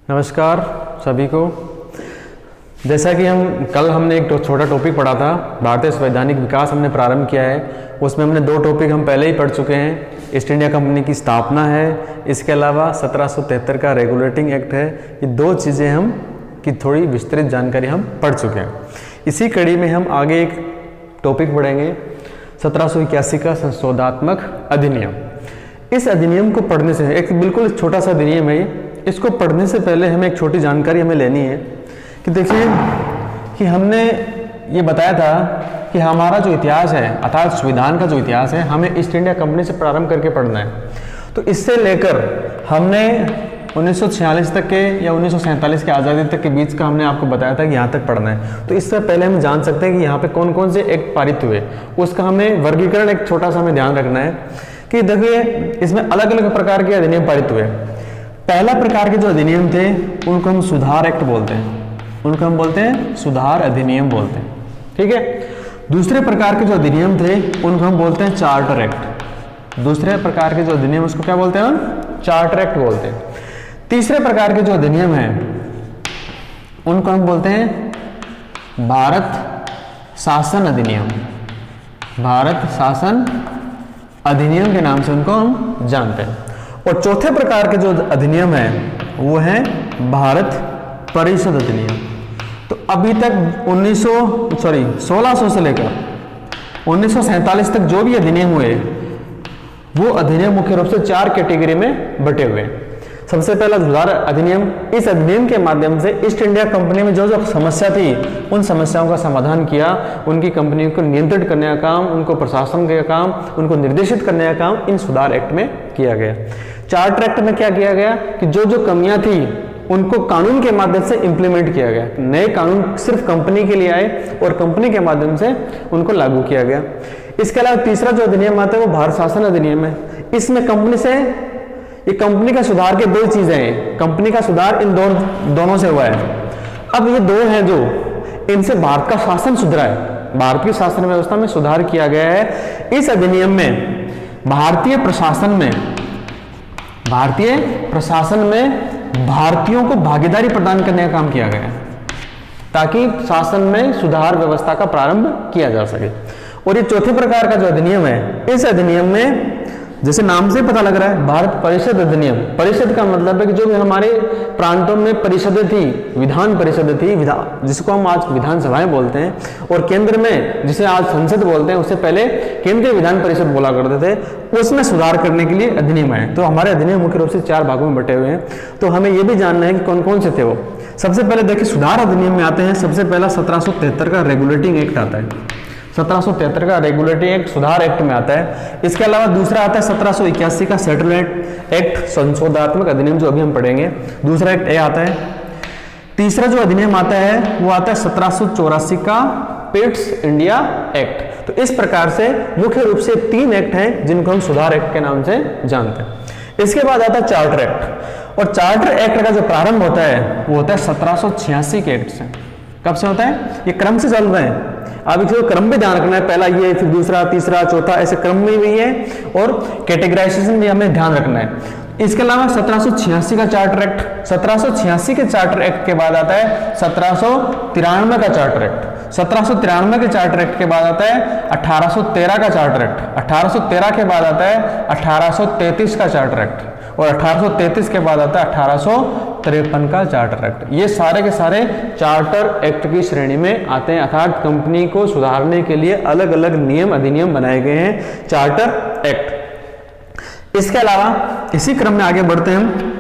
नमस्कार सभी को। जैसा कि हमने एक छोटा टॉपिक पढ़ा था, भारतीय संवैधानिक विकास हमने प्रारंभ किया है। उसमें हमने दो टॉपिक हम पहले ही पढ़ चुके हैं। ईस्ट इंडिया कंपनी की स्थापना है, इसके अलावा 1773 का रेगुलेटिंग एक्ट है। ये दो चीज़ें हम की थोड़ी विस्तृत जानकारी हम पढ़ चुके हैं। इसी कड़ी में हम आगे एक टॉपिक पढ़ेंगे, 1781 का संशोधात्मक अधिनियम। इस अधिनियम को पढ़ने से, एक बिल्कुल छोटा सा अधिनियम है, इसको पढ़ने से पहले हमें एक छोटी जानकारी हमें लेनी है कि देखिए कि हमने ये बताया था कि हमारा जो इतिहास है, अर्थात संविधान का जो इतिहास है, हमें ईस्ट इंडिया कंपनी से प्रारंभ करके पढ़ना है। तो इससे लेकर हमने 1946 तक के या 1947 के आज़ादी तक के बीच का हमने आपको बताया था कि यहाँ तक पढ़ना है। तो इससे पहले हम जान सकते हैं कि यहाँ पे कौन कौन से एक्ट पारित हुए, उसका हमें वर्गीकरण एक छोटा सा हमें ध्यान रखना है कि देखिए इसमें अलग अलग प्रकार के अधिनियम पारित हुए। पहला प्रकार के जो अधिनियम थे उनको हम सुधार एक्ट बोलते हैं, उनको हम बोलते हैं सुधार अधिनियम बोलते हैं, ठीक है। दूसरे प्रकार के जो अधिनियम थे उनको हम बोलते हैं चार्टर एक्ट। दूसरे प्रकार के जो अधिनियम उसको क्या बोलते हैं हम? चार्टर एक्ट बोलते हैं। तीसरे प्रकार के जो अधिनियम हैं उनको हम बोलते हैं भारत शासन अधिनियम। भारत शासन अधिनियम के नाम से उनको हम जानते हैं। और चौथे प्रकार के जो अधिनियम है वो है भारत परिषद अधिनियम। तो अभी तक 1600 से लेकर 1947 तक जो भी अधिनियम हुए वो अधिनियम मुख्य रूप से 4 कैटेगरी में बटे हुए हैं। सबसे पहला सुधार अधिनियम। इस अधिनियम के माध्यम से ईस्ट इंडिया कंपनी में जो जो समस्या थी उन समस्याओं का समाधान किया, उनकी कंपनियों को नियंत्रित करने का काम, उनको प्रशासन का काम, उनको निर्देशित करने का काम इन सुधार एक्ट में किया गया। चार्टर एक्ट में क्या किया गया कि जो जो कमियां थी उनको कानून के माध्यम से इंप्लीमेंट किया गया। नए कानून सिर्फ कंपनी के लिए आए और कंपनी के माध्यम से उनको लागू किया गया। इसके अलावा तीसरा जो अधिनियम आता है वो भारत शासन अधिनियम है। इसमें कंपनी से ये कंपनी का सुधार के दो चीजें हैं, कंपनी का सुधार इन दोनों से हुआ है। अब ये दो हैं जो इनसे भारत का शासन सुधरा है, भारत की शासन व्यवस्था में सुधार किया गया है। इस अधिनियम में भारतीय प्रशासन में भारतीयों को भागीदारी प्रदान करने का काम किया गया है ताकि शासन में सुधार व्यवस्था का प्रारंभ किया जा सके। और ये चौथे प्रकार का जो अधिनियम है, इस अधिनियम में जैसे नाम से पता लग रहा है भारत परिषद अधिनियम। परिषद का मतलब है कि जो भी हमारे प्रांतों में परिषदें थी, विधान परिषद थी, जिसको हम आज विधानसभाएं बोलते हैं, और केंद्र में जिसे आज संसद बोलते हैं, उससे पहले केंद्रीय विधान परिषद बोला करते थे, उसमें सुधार करने के लिए अधिनियम आए। तो हमारे अधिनियम मुख्य रूप से 4 भागों में बटे हुए हैं। तो हमें यह भी जानना है कि कौन कौन से थे वो। सबसे पहले देखिए सुधार अधिनियम में आते हैं, सबसे पहला 1773 का रेगुलेटिंग एक्ट आता है। 1773 का रेगुलेटिंग एक्ट सुधार एक्ट में आता है। इसके अलावा दूसरा आता है 1781 का सेटलमेंट एक्ट, संशोधात्मक अधिनियम, जो अभी हम पढ़ेंगे। दूसरा एक्ट ये आता है। तीसरा जो अधिनियम आता है वो आता है 1784 का पिट्स इंडिया एक्ट। तो इस प्रकार से मुख्य रूप से 3 एक्ट हैं जिनको हम सुधार एक्ट के नाम से जानते हैं। इसके बाद आता है चार्टर एक्ट। और चार्टर एक्ट का जो प्रारंभ होता है वो होता है 1786 के एक्ट से। कब से होता है? ये क्रम से चल रहे हैं। अब इसको क्रम भी ध्यान रखना है, पहला ये, फिर दूसरा, तीसरा, चौथा, ऐसे क्रम में भी है, और कैटेगराइजेशन भी हमें ध्यान रखना है। इसके अलावा 1786 का चार्टर एक्ट, 1786 के चार्टर एक्ट के बाद आता है 1793 का चार्टर एक्ट। 1793 के चार्टर एक्ट के बाद आता है 1813 का चार्टर एक्ट। 1813 के बाद आता है 1833 का चार्टर एक्ट, और 1833 के बाद आता है 1853 का चार्टर एक्ट। ये सारे के सारे चार्टर एक्ट की श्रेणी में आते हैं, अर्थात कंपनी को सुधारने के लिए अलग अलग नियम अधिनियम बनाए गए हैं, चार्टर एक्ट। इसके अलावा इसी क्रम में आगे बढ़ते हैं हम।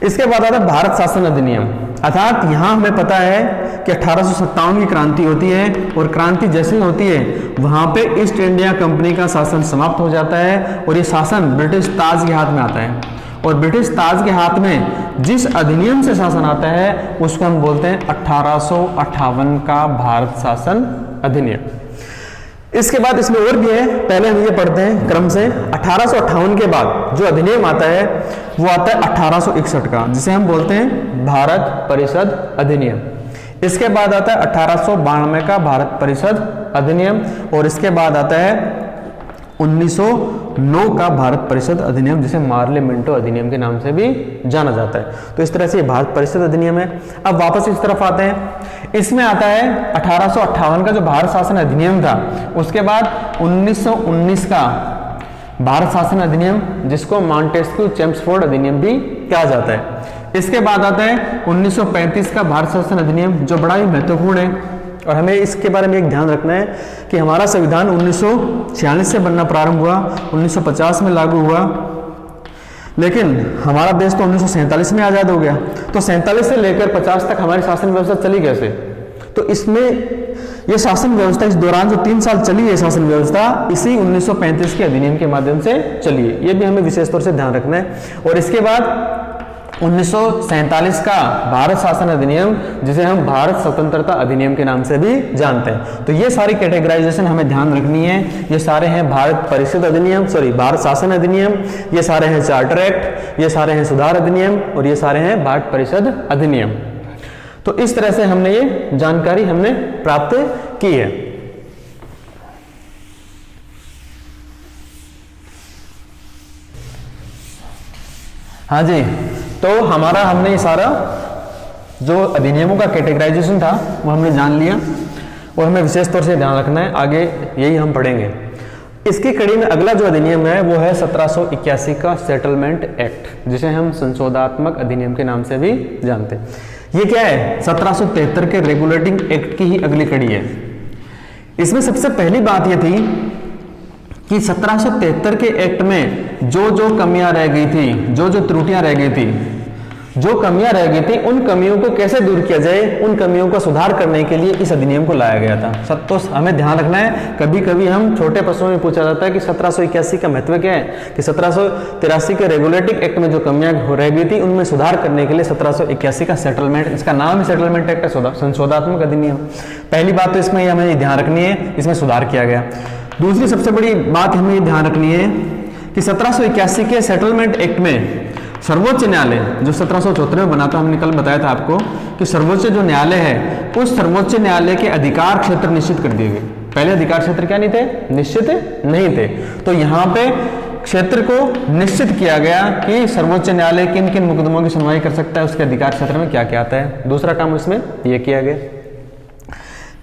इसके बाद आता है भारत शासन अधिनियम। अर्थात यहाँ हमें पता है कि 1857 की क्रांति होती है, और क्रांति जैसे ही होती है वहाँ पे ईस्ट इंडिया कंपनी का शासन समाप्त हो जाता है, और ये शासन ब्रिटिश ताज के हाथ में आता है। और ब्रिटिश ताज के हाथ में जिस अधिनियम से शासन आता है उसको हम बोलते हैं 1858 का भारत शासन अधिनियम। इसके बाद इसमें और भी है, पहले हम ये पढ़ते हैं क्रम से। 1858 के बाद जो अधिनियम आता है वो आता है 1861 का, जिसे हम बोलते हैं भारत परिषद अधिनियम। इसके बाद आता है 1892 का भारत परिषद अधिनियम, और इसके बाद आता है 1909 का भारत परिषद अधिनियम, जिसे मार्ले मिंटो अधिनियम के नाम से भी जाना जाता है। तो इस तरह से ये भारत परिषद अधिनियम है। अब वापस इस तरफ आते हैं, इसमें आता है 1858 का जो भारत शासन अधिनियम था, उसके बाद 1919 का भारत शासन अधिनियम, जिसको मॉन्टेस्क्यू चेम्सफोर्ड अधिनियम भी कहा जाता है। इसके बाद आता है 1935 का भारत शासन अधिनियम, जो बड़ा ही महत्वपूर्ण है और हमें इसके बारे में एक ध्यान रखना है कि हमारा संविधान 1946 से बनना प्रारंभ हुआ, 1950 में लागू हुआ, लेकिन हमारा देश तो 1947 में आज़ाद हो गया। तो 47 से लेकर 50 तक हमारी शासन व्यवस्था चली कैसे? तो इसमें ये शासन व्यवस्था, इस दौरान जो 3 साल चली है शासन व्यवस्था, इसी 1935 के अधिनियम के माध्यम से चली है। ये भी हमें विशेष तौर से ध्यान रखना है। और इसके बाद 1947 का भारत शासन अधिनियम, जिसे हम भारत स्वतंत्रता अधिनियम के नाम से भी जानते हैं। तो ये सारी कैटेगराइजेशन हमें ध्यान रखनी है। ये सारे हैं भारत परिषद अधिनियम, भारत शासन अधिनियम, ये सारे हैं चार्टर एक्ट, ये सारे हैं सुधार अधिनियम और ये सारे हैं भारत परिषद अधिनियम। तो इस तरह से हमने ये जानकारी हमने प्राप्त की है। हाँ जी, तो हमने ये सारा जो अधिनियमों का कैटेगराइजेशन था वो हमने जान लिया और हमें विशेष तौर से ध्यान रखना है, आगे यही हम पढ़ेंगे। इसकी कड़ी में अगला जो अधिनियम है वो है 1781 का सेटलमेंट एक्ट, जिसे हम संशोधात्मक अधिनियम के नाम से भी जानते हैं। ये क्या है? 1773 के रेगुलेटिंग एक्ट की ही अगली कड़ी है। इसमें सबसे पहली बात ये थी कि 1773 के एक्ट में जो जो कमियां रह गई थी, जो जो त्रुटियां रह गई थी, जो कमियां रह गई थी, उन कमियों को कैसे दूर किया जाए, उन कमियों का सुधार करने के लिए इस अधिनियम को लाया गया था। तो हमें ध्यान रखना है, कभी कभी हम छोटे प्रश्नों में पूछा जाता है कि 1781 का महत्व क्या है, कि 1783 के रेगुलेटिंग एक्ट में जो कमियां रह गई थी उनमें सुधार करने के लिए 1781 का सेटलमेंट, इसका नाम ही सेटलमेंट एक्ट है, संशोधात्मक अधिनियम। पहली बात तो इसमें हमें ध्यान रखनी है, इसमें सुधार किया गया। दूसरी सबसे बड़ी बात हमें ध्यान रखनी है कि 1781 के सेटलमेंट एक्ट में सर्वोच्च न्यायालय, जो 1774 में बना था, हमने कल बताया था आपको कि सर्वोच्च जो न्यायालय है, उस सर्वोच्च न्यायालय के अधिकार क्षेत्र निश्चित कर दिए गए। पहले अधिकार क्षेत्र क्या नहीं थे? निश्चित नहीं थे। तो यहाँ पे क्षेत्र को निश्चित किया गया कि सर्वोच्च न्यायालय किन किन मुकदमों की सुनवाई कर सकता है, उसके अधिकार क्षेत्र में क्या क्या आता है। दूसरा काम इसमें यह किया गया।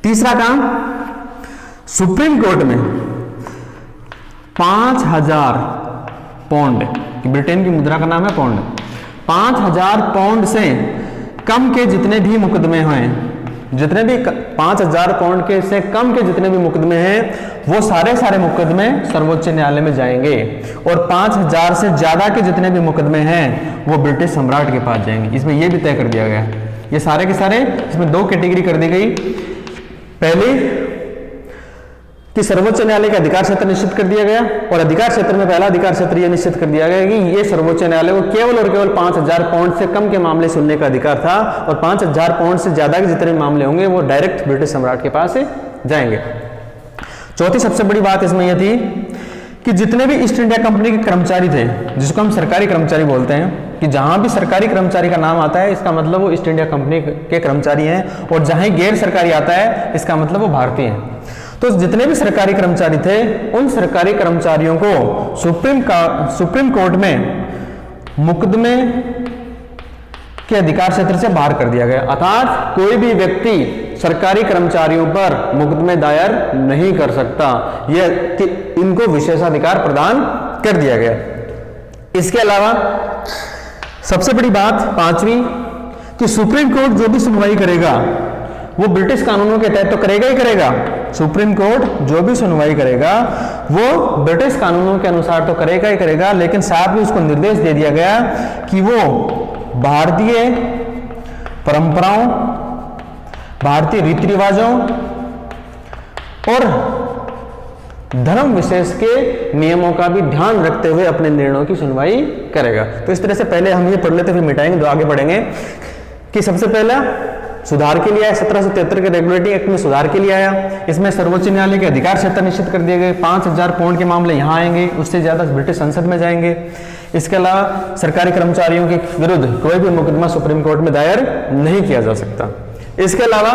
तीसरा काम, सुप्रीम कोर्ट में 5000 पौंड, ब्रिटेन की मुद्रा का नाम है पौंड, 5000 पौंड से कम के जितने भी मुकदमे हैं, जितने भी 5000 पौंड के से कम के जितने भी मुकदमे हैं, वो सारे मुकदमे सर्वोच्च न्यायालय में जाएंगे। और 5000 से ज्यादा के जितने भी मुकदमे हैं वो ब्रिटिश सम्राट के पास जाएंगे। इसमें यह भी तय कर दिया गया। ये सारे के सारे इसमें 2 कैटेगरी कर दी गई। पहली कि सर्वोच्च न्यायालय का अधिकार क्षेत्र निश्चित कर दिया गया, और अधिकार क्षेत्र में पहला अधिकार क्षेत्र यह निश्चित कर दिया गया कि ये सर्वोच्च न्यायालय को केवल और केवल 5000 पाउंड से कम के मामले सुनने का अधिकार था, और 5000 पाउंड से ज्यादा के जितने मामले होंगे वो डायरेक्ट ब्रिटिश सम्राट के पास जाएंगे। चौथी सबसे बड़ी बात इसमें यह थी कि जितने भी ईस्ट इंडिया कंपनी के कर्मचारी थे, जिसको हम सरकारी कर्मचारी बोलते हैं, कि जहां भी सरकारी कर्मचारी का नाम आता है इसका मतलब वो ईस्ट इंडिया कंपनी के कर्मचारी हैं, और जहां गैर सरकारी आता है इसका मतलब वो भारतीय हैं। तो जितने भी सरकारी कर्मचारी थे, उन सरकारी कर्मचारियों को सुप्रीम कोर्ट में मुकदमे के अधिकार क्षेत्र से बाहर कर दिया गया। अर्थात कोई भी व्यक्ति सरकारी कर्मचारियों पर मुकदमे दायर नहीं कर सकता, यह इनको विशेषाधिकार प्रदान कर दिया गया। इसके अलावा सबसे बड़ी बात पांचवी, कि सुप्रीम कोर्ट जो भी सुनवाई करेगा वो ब्रिटिश कानूनों के तहत तो करेगा ही करेगा। सुप्रीम कोर्ट जो भी सुनवाई करेगा वो ब्रिटिश कानूनों के अनुसार तो करेगा ही करेगा, लेकिन साथ में उसको निर्देश दे दिया गया कि वो भारतीय परंपराओं, भारतीय रीति रिवाजों और धर्म विशेष के नियमों का भी ध्यान रखते हुए अपने निर्णयों की सुनवाई करेगा। तो इस तरह से पहले हम ये पढ़ लेते फिर मिटाएंगे, तो आगे बढ़ेंगे। कि सबसे पहला सुधार के लिए आया, 1773 के रेगुलेटिंग एक्ट में सुधार के लिए आया। इसमें सर्वोच्च न्यायालय के अधिकार क्षेत्र निश्चित कर दिए गए। 5000 पाउंड के मामले यहाँ आएंगे, उससे ज्यादा ब्रिटिश संसद में जाएंगे। इसके अलावा सरकारी कर्मचारियों के विरुद्ध कोई भी मुकदमा सुप्रीम कोर्ट में दायर नहीं किया जा सकता। इसके अलावा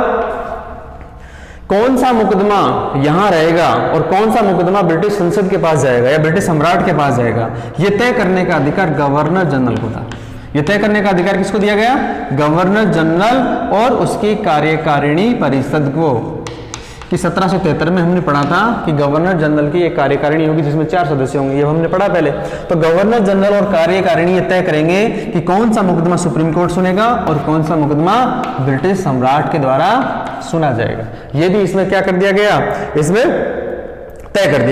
कौन सा मुकदमा यहां रहेगा और कौन सा मुकदमा ब्रिटिश संसद के पास जाएगा या ब्रिटिश सम्राट के पास जाएगा, यह तय करने का अधिकार गवर्नर जनरल को था। यह तय करने का अधिकार किसको दिया गया? गवर्नर जनरल और उसकी कार्यकारिणी परिषद को। कि 1773 में हमने पढ़ा था कि गवर्नर जनरल की एक कार्यकारिणी होगी जिसमें 4 सदस्य होंगे, ये हमने पढ़ा पहले। तो गवर्नर जनरल और कार्यकारिणी ये तय करेंगे कि कौन सा मुकदमा सुप्रीम कोर्ट सुनेगा और कौन सा मुकदमा ब्रिटिश सम्राट के द्वारा सुना जाएगा। ये भी इसमें क्या कर दिया गया? इसमें तय कर दिया।